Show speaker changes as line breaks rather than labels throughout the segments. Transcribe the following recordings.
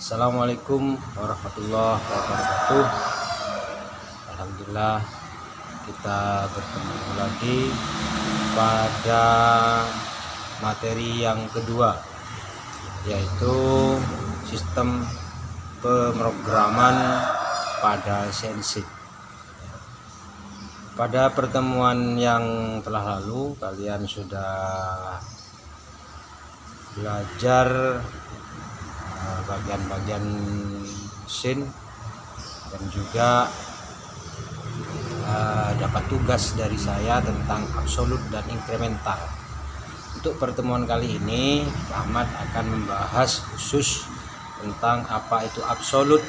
Assalamualaikum warahmatullahi wabarakatuh. Alhamdulillah kita bertemu lagi pada materi yang kedua, yaitu sistem pemrograman pada CNC. Pada pertemuan yang telah lalu kalian sudah belajar bagian-bagian mesin dan juga dapat tugas dari saya tentang absolut dan incremental. Untuk pertemuan kali ini Ahmad akan membahas khusus tentang apa itu absolut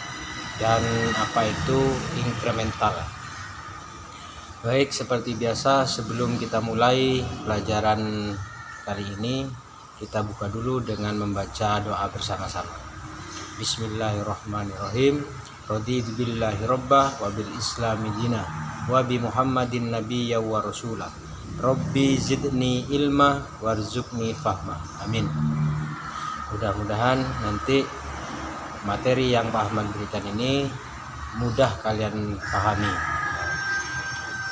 dan apa itu incremental. Baik, seperti biasa sebelum kita mulai pelajaran kali ini, kita buka dulu dengan membaca doa bersama-sama. Bismillahirrahmanirrahim. Raditu billahi rabbah wa bil islami dina wa bi Muhammadin nabiyya wa rasulah. Rabbi zidni ilma warzuqni fahma. Amin. Mudah-mudahan nanti materi yang Pak Ahmad berikan ini mudah kalian pahami.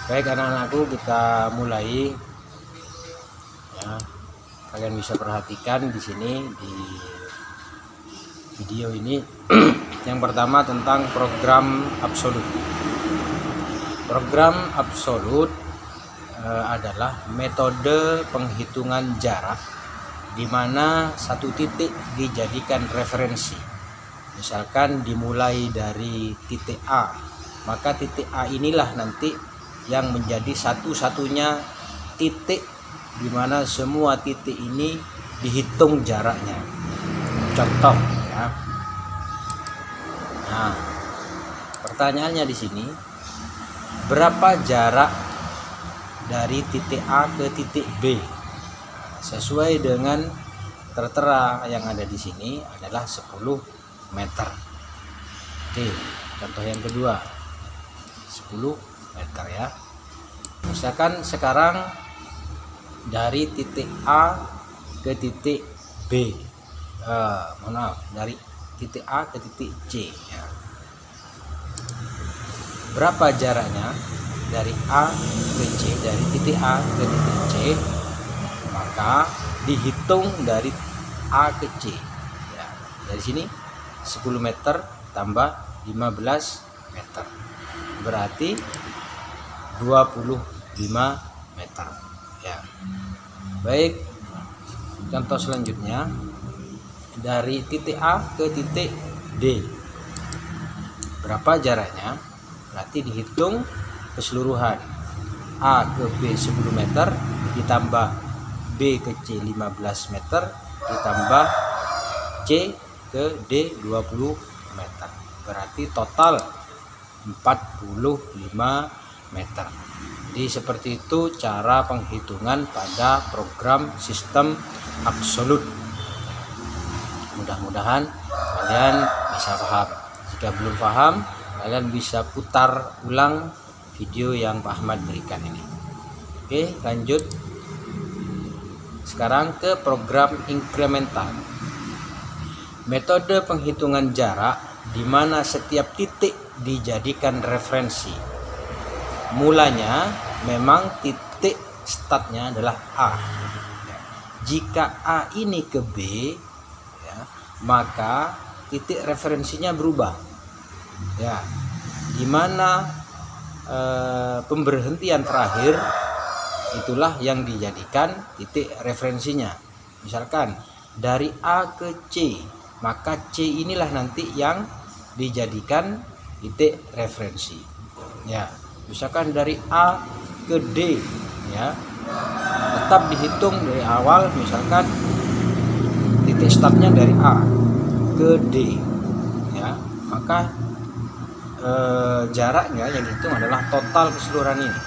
Baik anak-anakku, kita mulai ya. Kalian bisa perhatikan di sini di video ini. Yang pertama tentang program absolut. Program absolut adalah metode penghitungan jarak di mana satu titik dijadikan referensi. Misalkan dimulai dari titik A, maka titik A inilah nanti yang menjadi satu-satunya titik di mana semua titik ini dihitung jaraknya. Contoh ya. Nah, pertanyaannya di sini, berapa jarak dari titik A ke titik B? Sesuai dengan tertera yang ada di sini adalah 10 meter. Oke, contoh yang kedua 10 meter ya. Misalkan sekarang dari titik A ke titik B, dari titik A ke titik C ya. Berapa jaraknya dari A ke C, dari titik A ke titik C? Maka dihitung dari A ke C ya. Dari sini 10 meter tambah 15 meter berarti 25 meter ya. Baik, contoh selanjutnya dari titik A ke titik D, berapa jaraknya? Berarti dihitung keseluruhan. A ke B 10 meter ditambah B ke C 15 meter ditambah C ke D 20 meter, berarti total 45 meter. Jadi seperti itu cara penghitungan pada program sistem absolut. Mudah-mudahan kalian bisa paham. Jika belum paham, kalian bisa putar ulang video yang Pak Ahmad berikan ini. Oke, lanjut. Sekarang ke program incremental. Metode penghitungan jarak di mana setiap titik dijadikan referensi. Mulanya memang titik startnya adalah A. Jika A ini ke B ya, maka titik referensinya berubah ya, dimana pemberhentian terakhir itulah yang dijadikan titik referensinya. Misalkan dari A ke C, maka C inilah nanti yang dijadikan titik referensi ya. Misalkan dari A ke D ya, tetap dihitung dari awal. Misalkan titik startnya dari A ke D ya, maka jaraknya yang dihitung adalah total keseluruhan ini.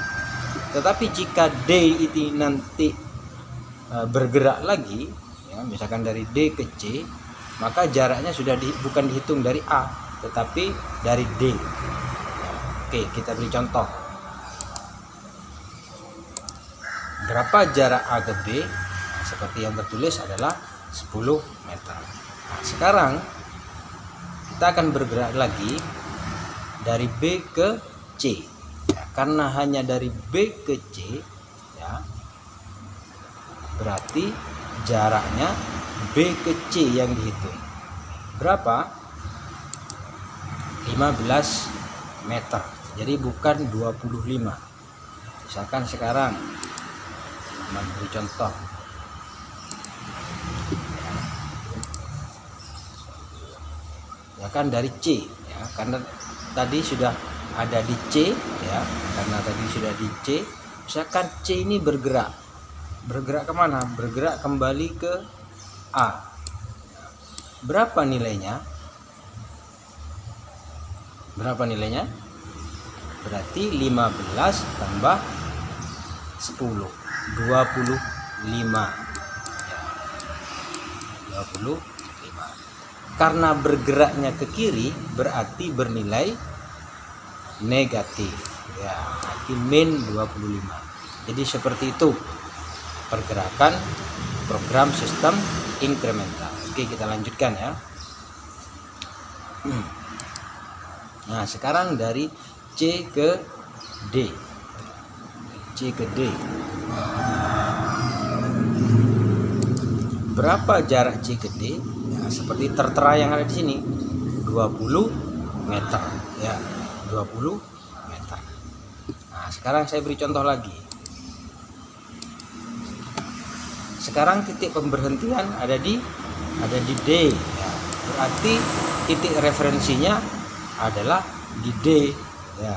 Tetapi jika D ini nanti bergerak lagi ya, misalkan dari D ke C, maka jaraknya sudah bukan dihitung dari A tetapi dari D. Oke, kita beri contoh. Berapa jarak A ke B? Nah, seperti yang tertulis adalah 10 meter. Nah, sekarang kita akan bergerak lagi dari B ke C ya, karena hanya dari B ke C ya, berarti jaraknya B ke C yang dihitung berapa? 15 meter. Jadi bukan 25. Misalkan sekarang beri contoh ya kan dari C ya, karena tadi sudah ada di C ya, karena tadi sudah di C. Misalkan C ini bergerak kemana? Bergerak kembali ke A. Berapa nilainya? Berarti 15 tambah 10, 25 ya, 25. Karena bergeraknya ke kiri berarti bernilai negatif ya, berarti min 25. Jadi seperti itu pergerakan program sistem inkremental. Oke, kita lanjutkan ya. Nah, sekarang dari C ke D. Berapa jarak C ke D? Ya, seperti tertera yang ada di sini, 20 meter ya, 20 meter. Nah, sekarang saya beri contoh lagi. Sekarang titik pemberhentian ada di D ya. Berarti titik referensinya adalah di D ya.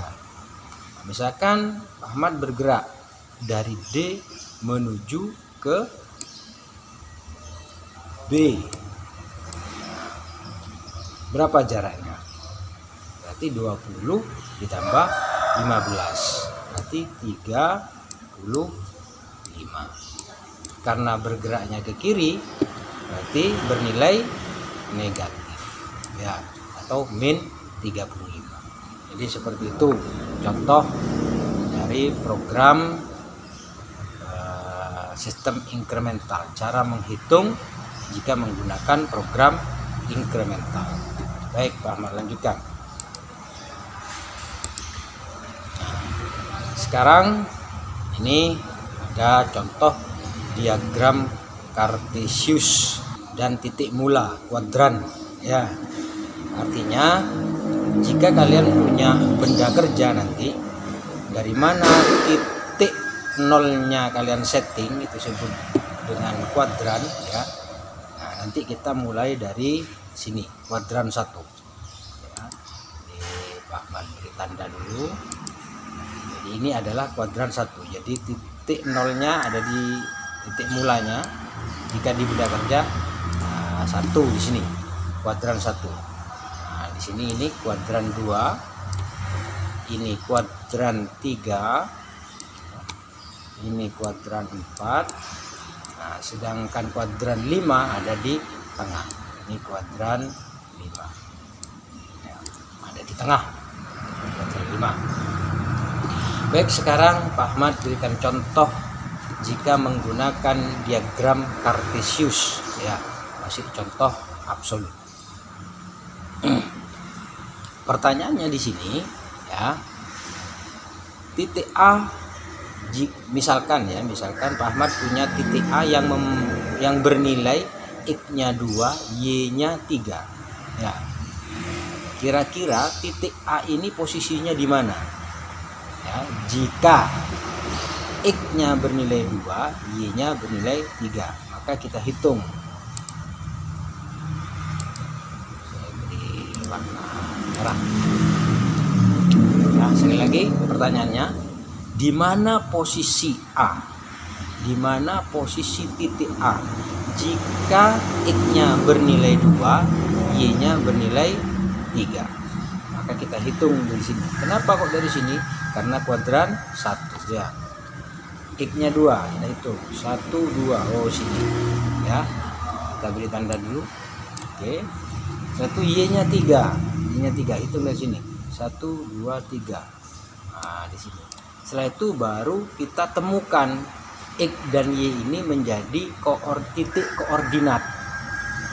Misalkan Ahmad bergerak dari D menuju ke B. Berapa jaraknya? Berarti 20 ditambah 15. Berarti 35. Karena bergeraknya ke kiri berarti bernilai negatif ya, atau min 35. Jadi seperti itu contoh dari program sistem inkremental, cara menghitung jika menggunakan program inkremental. Baik, Pak Ahmad lanjutkan. Sekarang ini ada contoh diagram Cartesius dan titik mula kuadran ya. Artinya jika kalian punya benda kerja nanti, dari mana titik nolnya kalian setting itu disebut dengan kuadran ya. Nah, nanti kita mulai dari sini, kuadran 1 ya. Pak Ahmad beri tanda dulu. Jadi ini adalah kuadran 1. Jadi titik nolnya ada di titik mulanya jika di benda kerja 1 di sini, kuadran 1. Nah, di sini ini kuadran 2, ini kuadran 3, ini kuadran 4. Nah, sedangkan kuadran 5 ada di tengah. Ini kuadran 5 ya, ada di tengah, kuadran 5. Baik, sekarang Pak Ahmad berikan contoh jika menggunakan diagram Cartesius ya, masih contoh absolut. Pertanyaannya di sini ya, titik A misalkan Pak Ahmad punya titik A yang bernilai X-nya 2, Y-nya 3 ya. Kira-kira titik A ini posisinya di mana? Ya, jika X-nya bernilai 2, Y-nya bernilai 3, maka kita hitung. Saya beri warna merah. Nah, sekali lagi pertanyaannya, di mana posisi A? Di mana posisi titik A? Jika X-nya bernilai 2, Y-nya bernilai 3. Maka kita hitung dari sini. Kenapa kok dari sini? Karena kuadran 1 ya. X-nya 2, kita hitung 1, 2, oh sini ya. Kita beri tanda dulu. Oke. 1, Y-nya 3. Y-nya 3, hitung dari sini. 1, 2, 3. Nah, di sini. Setelah itu baru kita temukan X dan Y ini menjadi titik koordinat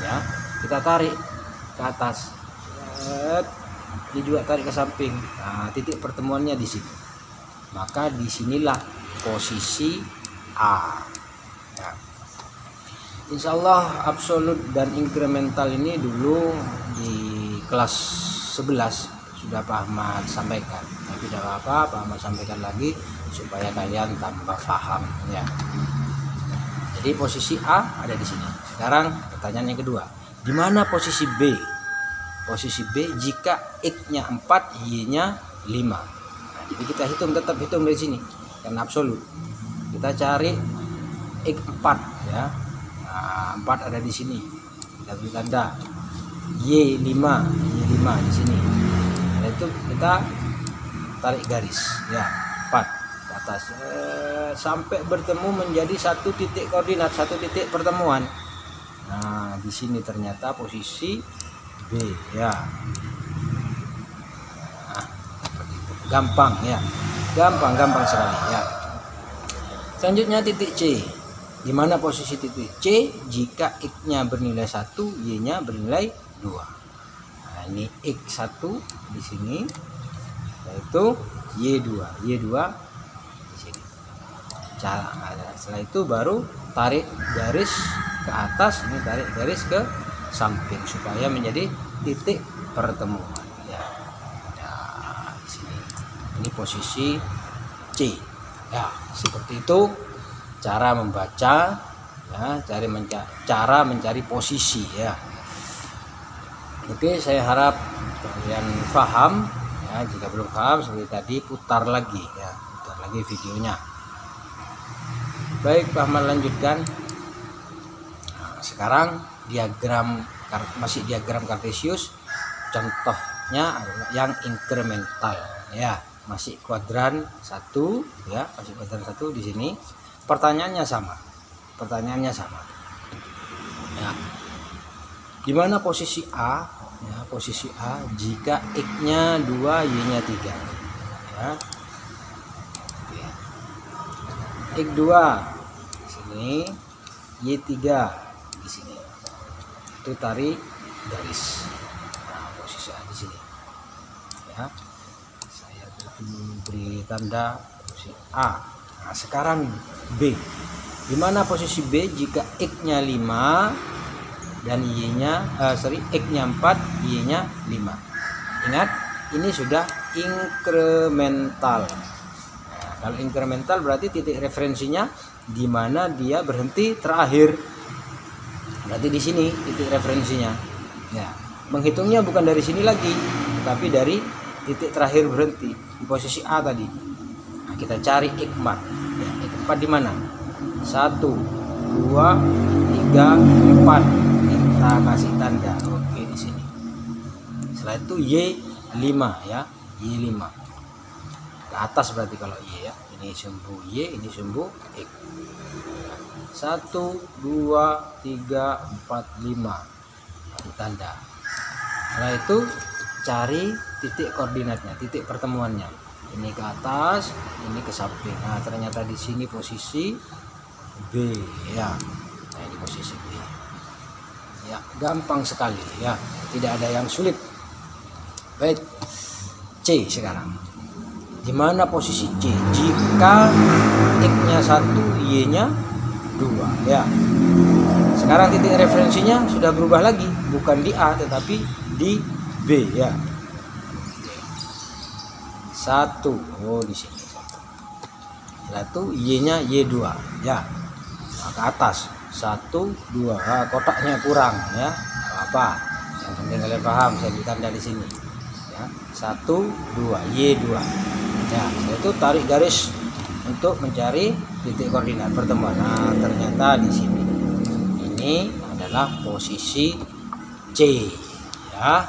ya. Kita tarik ke atas Ini juga tarik ke samping. Nah, titik pertemuannya di sini. Maka disinilah posisi A. Ya. Insya Allah absolut dan incremental ini dulu di kelas 11 sudah Pak Ahmad sampaikan. Tapi tidak apa-apa, Pak Ahmad sampaikan lagi supaya kalian tambah paham ya. Jadi posisi A ada di sini. Sekarang pertanyaan yang kedua. Di mana posisi B? Posisi B jika X-nya 4, Y-nya 5. Nah, jadi kita tetap hitung dari sini. Karena absolut. Kita cari X4 ya. Nah, 4 ada di sini. Kita beri tanda. Y5 di sini. Nah, itu kita tarik garis ya. 4 ke atas sampai bertemu menjadi satu titik koordinat, satu titik pertemuan. Nah, di sini ternyata posisi B ya. Nah, gampang ya. Gampang sekali ya. Selanjutnya titik C. Di mana posisi titik C jika X-nya bernilai 1, Y-nya bernilai 2. Nah, ini X1 di sini, yaitu Y2 di sini. Setelah itu baru tarik garis ke atas, ini tarik garis ke samping supaya menjadi titik pertemuan ya. Nah, di sini. Ini posisi C. Ya, seperti itu cara membaca ya, cara mencari posisi ya. Oke, saya harap kalian paham ya. Jika belum paham seperti tadi putar lagi videonya. Baik, Pak Ahmad lanjutkan. Nah, sekarang masih diagram Kartesius. Contohnya adalah yang incremental ya, masih kuadran 1 ya, masih kuadran 1 di sini. Pertanyaannya sama ya. Di mana posisi A ya, posisi A jika X-nya 2, Y-nya 3 ya. X2 di sini, Y3 di sini. Itu tarik garis. Nah, posisi A di sini ya. Saya beri tanda posisi A. Nah, sekarang B. Di mana posisi B jika X-nya 5 dan Y-nya X-nya 4, Y-nya 5. Ingat, ini sudah incremental. Nah, kalau incremental berarti titik referensinya di mana dia berhenti terakhir. Berarti di sini titik referensinya. Ya, menghitungnya bukan dari sini lagi, tapi dari titik terakhir berhenti di posisi A tadi. Nah, kita cari X4. Ya, X4 di mana? 1, 2, 3, 4. Kita kasih tanda. Oke, di sini. Setelah itu Y5 ya, Y5. Ke atas berarti kalau Y ya. Ini sumbu Y, ini sumbu X. 1, 2, 3, 4, 5. Kasih tanda. Setelah itu cari titik koordinatnya, titik pertemuannya. Ini ke atas, ini ke samping. Nah, ternyata di sini posisi B ya. Nah, ini posisi B. Ya, gampang sekali ya. Tidak ada yang sulit. Baik. C sekarang. Di mana posisi C jika X-nya 1, Y-nya 2 ya. Sekarang titik referensinya sudah berubah lagi, bukan di A tetapi di B ya. 1, oh di sini 1, Y-nya Y2 ya. Nah, ke atas 1, 2. Nah, kotaknya kurang ya, apa yang penting kalian paham, saya ditanda di sini ya. 1, 2, Y2 ya. Setelah itu tarik garis untuk mencari titik koordinat pertemuan. Nah, ternyata di sini ini adalah posisi C ya.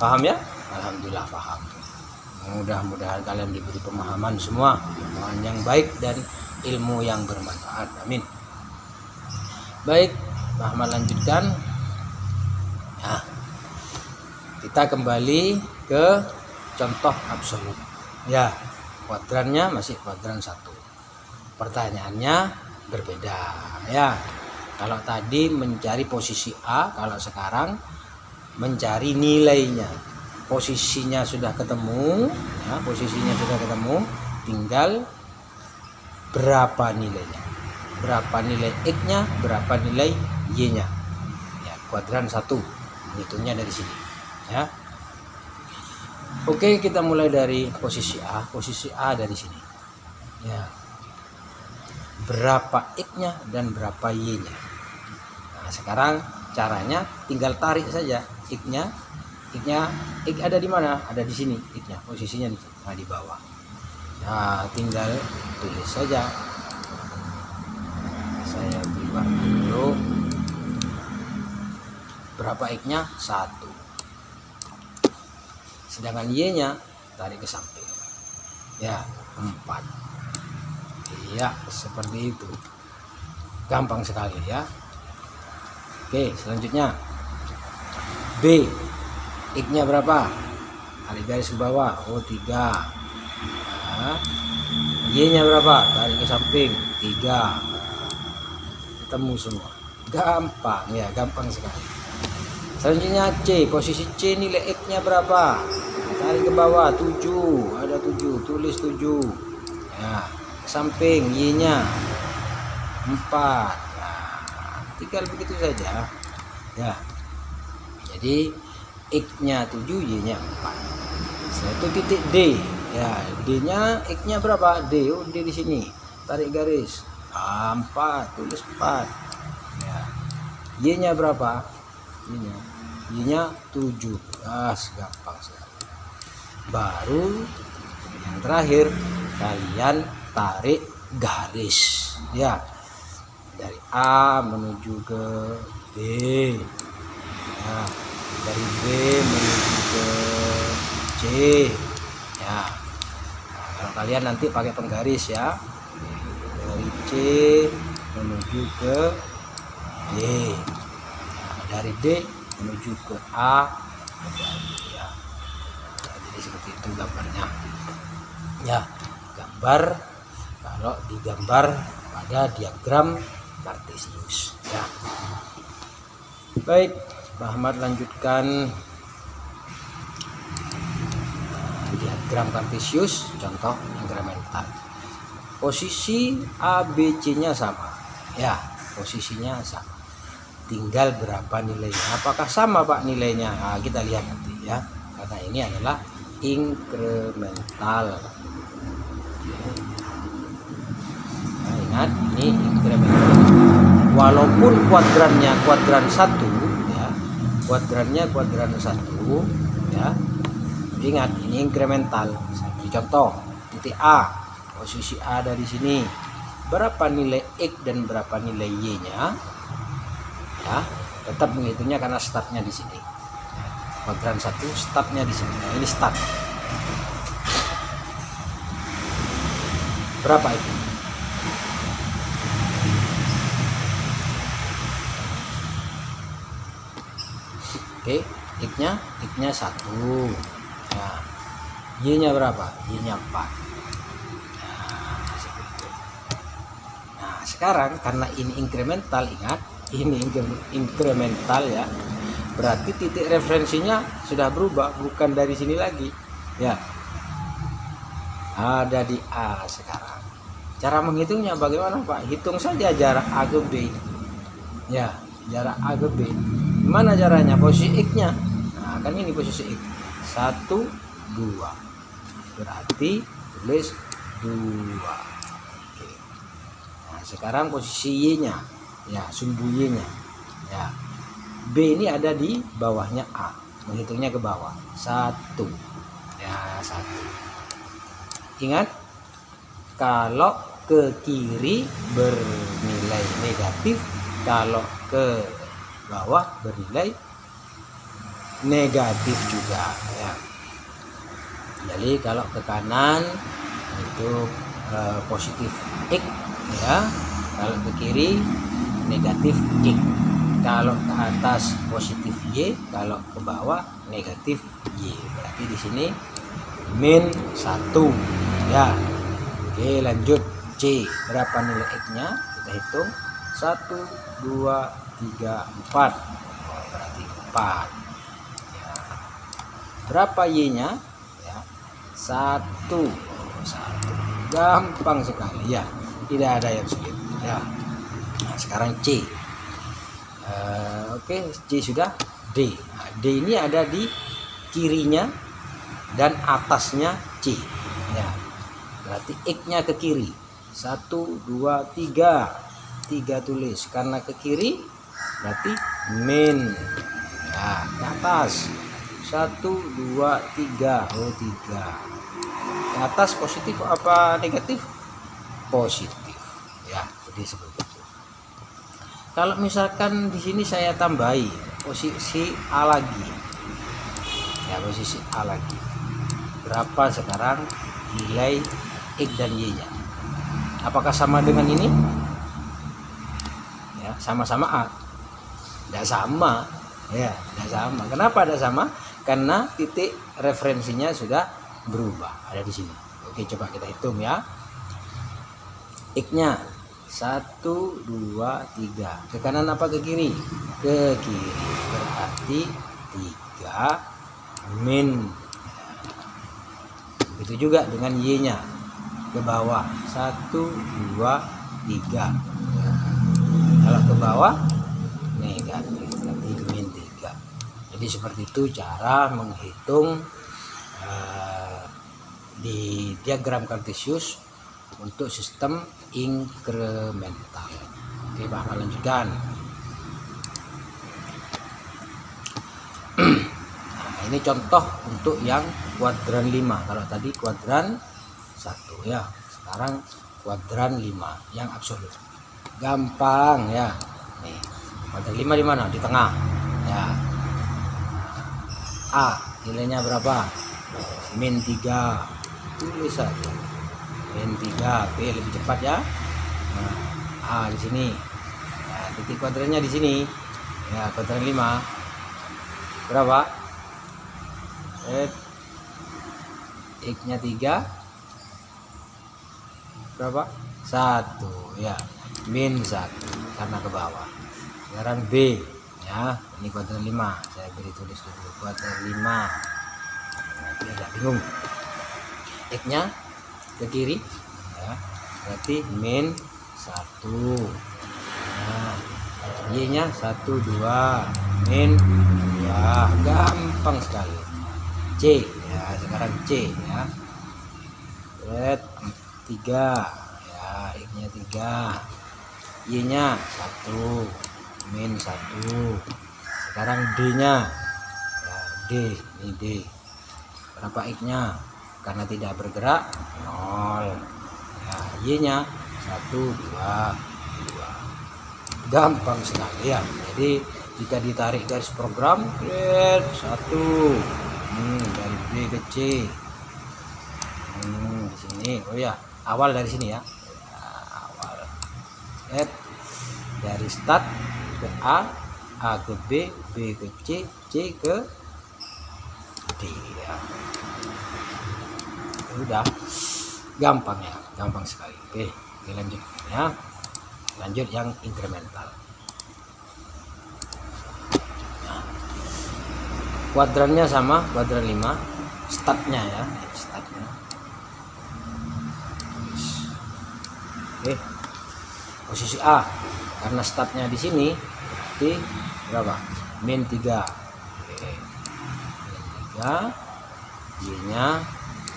Paham ya? Alhamdulillah paham. Mudah-mudahan kalian diberi pemahaman semua, pemahaman yang baik dan ilmu yang bermanfaat. Amin. Baik, Pak Ahmad lanjutkan. Nah, kita kembali ke contoh absolut. Ya, kuadrannya masih kuadran 1. Pertanyaannya berbeda ya. Kalau tadi mencari posisi A, kalau sekarang mencari nilainya. Posisinya sudah ketemu, ya, posisinya sudah ketemu, tinggal berapa nilainya, berapa nilai x-nya, berapa nilai y-nya. Ya, kuadran 1, hitungnya dari sini. Ya, oke, kita mulai dari posisi A. Posisi A dari sini. Ya, berapa x-nya dan berapa y-nya. Nah, sekarang caranya tinggal tarik saja x-nya. X ada di mana? Ada di sini x-nya, posisinya di sini. Nah, di bawah. Nah, tinggal tulis saja. Saya buat dulu. Berapa x-nya? 1. Sedangkan y-nya tarik ke samping. Ya, 4. Iya, seperti itu. Gampang sekali ya. Oke, selanjutnya B. X-nya berapa? Tarik garis ke bawah. Oh, 3. Nah, Y-nya berapa? Tarik ke samping. 3. Ketemu semua. Gampang ya, gampang sekali. Selanjutnya C. Posisi C, nilai X-nya berapa? Tarik ke bawah. 7. Ada 7. Tulis 7. Ya, samping Y-nya 4. Nah, tinggal begitu saja. Ya. Jadi X-nya 7, Y-nya 4. Setelah itu titik D. Ya, D-nya X-nya berapa? D. Oh, D di sini. Tarik garis. 4, tulis 4. Ya. Y-nya berapa? Y-nya 7. Gampang sekali. Baru yang terakhir kalian tarik garis. Ya. Dari A menuju ke B. Ya. Dari B menuju ke C. Ya, nah, kalau kalian nanti pakai penggaris ya, dari C menuju ke D. Nah, dari D menuju ke A. Ya, nah, jadi seperti itu gambarnya. Ya, gambar kalau digambar pada diagram Kartesius. Ya, baik. Pak Ahmad lanjutkan diagram Kartesius, contoh inkremental. Posisi A, B, C-nya sama. Ya, posisinya sama. Tinggal berapa nilainya? Apakah sama Pak nilainya? Nah, kita lihat nanti ya. Karena ini adalah inkremental. Nah, ingat ini inkremental. Walaupun kuadrannya kuadran 1, kuadrannya kuadran 1 ya. Ingat ini inkremental. Saya beri contoh. Titik A, posisi A dari sini. Berapa nilai X dan berapa nilai Y-nya? Ya, tetap menghitungnya karena startnya di sini. Ya, kuadran 1 startnya di sini. Nah, ini start. Berapa itu? Oke, X-nya 1. Nah, Y-nya berapa? Y-nya 4. Nah, seperti itu. Nah, sekarang karena ini inkremental, ingat, ini inkremental ya. Berarti titik referensinya sudah berubah, bukan dari sini lagi. Ya. Ada di A sekarang. Cara menghitungnya bagaimana, Pak? Hitung saja jarak A ke B. Ya, jarak A ke B. Gimana caranya? Posisi X-nya. Nah, kan ini posisi X. 1, 2. Berarti tulis 2. Oke. Nah, sekarang posisi Y-nya. Ya, sumbu Y-nya. Ya. B ini ada di bawahnya A. Menghitungnya ke bawah. 1. Ya, 1. Ingat, kalau ke kiri bernilai negatif, kalau ke bawah bernilai negatif juga ya. Jadi kalau ke kanan itu positif X ya, kalau ke kiri negatif X, kalau ke atas positif Y, kalau ke bawah negatif Y. Berarti di sini min 1 ya. Oke, lanjut C. Berapa nilai X-nya? Kita hitung. 1, 2, 3, 4. Oh, berarti 4. Berapa Y-nya? Ya, 1. Oh, 1. Gampang sekali ya, tidak ada yang sulit ya. Nah, sekarang C. Oke, C sudah. D. Nah, D ini ada di kirinya dan atasnya C ya, berarti X-nya ke kiri. 1, 2, 3. 3 tulis karena ke kiri, berarti min. Nah, ke atas 1, 2, 3. Oh, 3. Ke atas positif apa negatif? Positif ya, jadi seperti itu. Kalau misalkan di sini saya tambahi posisi A lagi ya, posisi A lagi, berapa sekarang nilai X dan Y nya? Apakah sama dengan ini ya? Sama-sama A? Tidak sama ya, tidak sama. Kenapa tidak sama? Karena titik referensinya sudah berubah, ada di sini. Oke, coba kita hitung ya. X-nya 1, 2, 3. Ke kanan apa ke kiri? Ke kiri. Berarti 3 min. Begitu juga dengan Y-nya. Ke bawah 1, 2, 3. Kalau ke bawah negatif, berarti min 3. Jadi seperti itu cara menghitung di diagram Kartesius untuk sistem inkremental. Oke, Pak, lanjutkan. Nah, ini contoh untuk yang kuadran 5. Kalau tadi kuadran 1 ya, sekarang kuadran 5 yang absolut. Gampang ya. Nih, kuadran 5 di mana? Di tengah. Ya. A nilainya berapa? Min 3. Tulis saja. Min 3. B lebih cepat ya. Nah, A di sini. Ya, titik kuadrannya di sini. Ya, kuadran 5. Berapa? X-nya 3. Berapa? 1 ya. Min 1 karena ke bawah. Sekarang B ya. Ini kuadran 5. Saya beri tulis dulu kuadran 5. Nah, biar tidak bingung. X-nya ke kiri ya, berarti min 1. Nah, Y-nya 1, 2. Min 2. Gampang sekali. C ya, sekarang C ya. 3 ya, X-nya 3. Y-nya 1. Min 1. Sekarang D-nya ya, D, ini D. Berapa X-nya? Karena tidak bergerak 0 ya. Y-nya 1, 2, 2. Gampang sekali ya. Jadi jika ditarik garis program 1 dari B ke C di sini. Oh ya, awal dari sini ya, awal dari start ke A ke B, B ke C, C ke D ya. Udah gampang ya, gampang sekali. Oke, lanjut ya. Lanjut yang inkremental. Nah, kuadrannya sama, kuadran 5. Startnya ya, startnya. Oke, posisi A karena startnya di sini berarti berapa? Min 3. Oke, min 3. Y-nya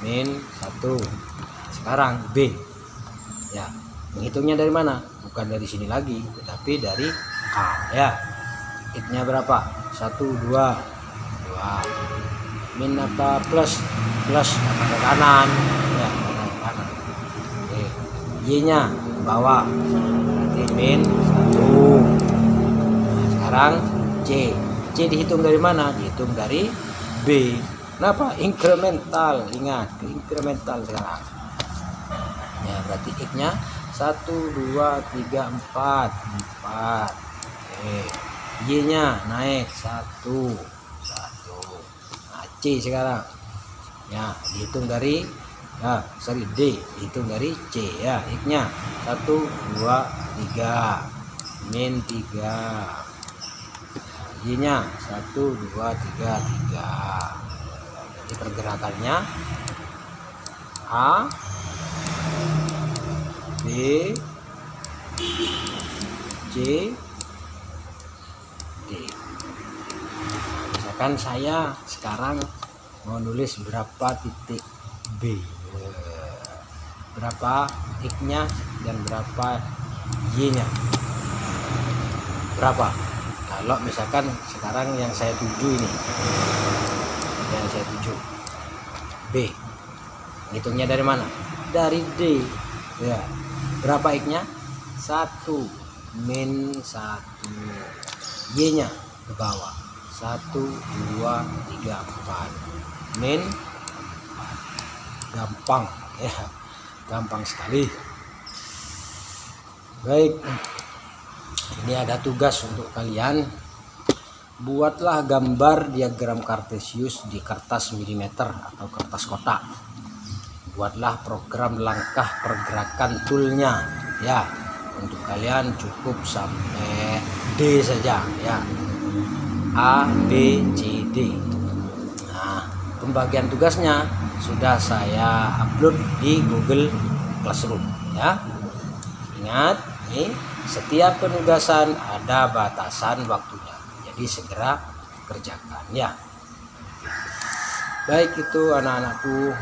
min 1. Sekarang B ya, menghitungnya dari mana? Bukan dari sini lagi, tetapi dari A ya. X-nya berapa? 1, 2. Min apa plus? Plus ke kanan ya, ke kanan. Oke. Y-nya ke bawah, berarti min 1. Nah, sekarang C. C dihitung dari mana? Dihitung dari B. Kenapa? Inkremental. Ingat, ke inkremental sekarang. Ya, berarti X-nya 1, 2, 3, 4. 4. Oke. Y-nya naik 1. 1. Nah, C sekarang. Ya, dihitung dari D, dihitung dari C ya. X-nya 1, 2, 3. Min 3. Y-nya 1, 2, 3, 3. Di pergerakannya A, B, C, D. Misalkan saya sekarang mau nulis berapa titik B, berapa X-nya dan berapa Y-nya, berapa. Kalau misalkan sekarang yang saya tuju ini, yang saya tuju B, hitungnya dari mana? Dari D ya. Berapa X-nya? 1 min 1, Y-nya ke bawah 1 2 3 4 min 4. Gampang ya, gampang sekali. Baik, ini ada tugas untuk kalian. Buatlah gambar diagram kartesius di kertas milimeter atau kertas kotak. Buatlah program langkah pergerakan toolnya ya. Untuk kalian cukup sampai D saja ya, A, B, C, D. Nah, pembagian tugasnya sudah saya upload di Google Classroom ya. Ingat, nih, setiap penugasan ada batasan waktunya, jadi segera kerjakan ya. Baik, itu anak-anakku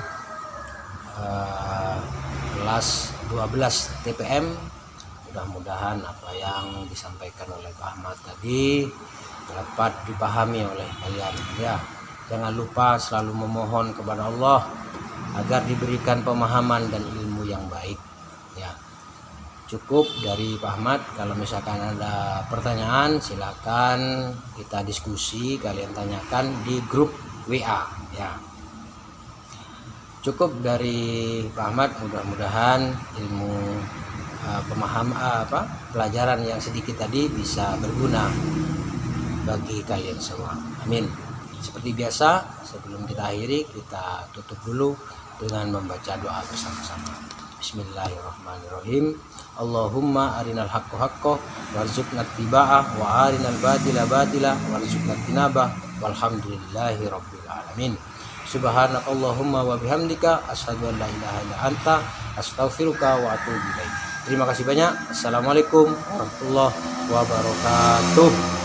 kelas 12 TPM. Mudah-mudahan apa yang disampaikan oleh Pak Ahmad tadi dapat dipahami oleh kalian ya. Jangan lupa selalu memohon kepada Allah agar diberikan pemahaman dan ilmu yang baik ya. Cukup dari Pak Ahmad. Kalau misalkan ada pertanyaan silakan kita diskusi, kalian tanyakan di grup WA ya. Cukup dari Pak Ahmad, mudah-mudahan ilmu pelajaran yang sedikit tadi bisa berguna bagi kalian semua. Amin. Seperti biasa, sebelum kita akhiri, kita tutup dulu dengan membaca doa bersama-sama. Bismillahirrahmanirrahim. Allahumma arinal haqqo haqqo warzuqna ittiba'ah wa arinal batila batila warzuqna tinabah walhamdulillahi rabbil alamin. Subhanakallahumma wa bihamdika asyhadu an la ilaha illa anta astaghfiruka wa atubu ilaik. Terima kasih banyak. Assalamualaikum warahmatullahi wabarakatuh.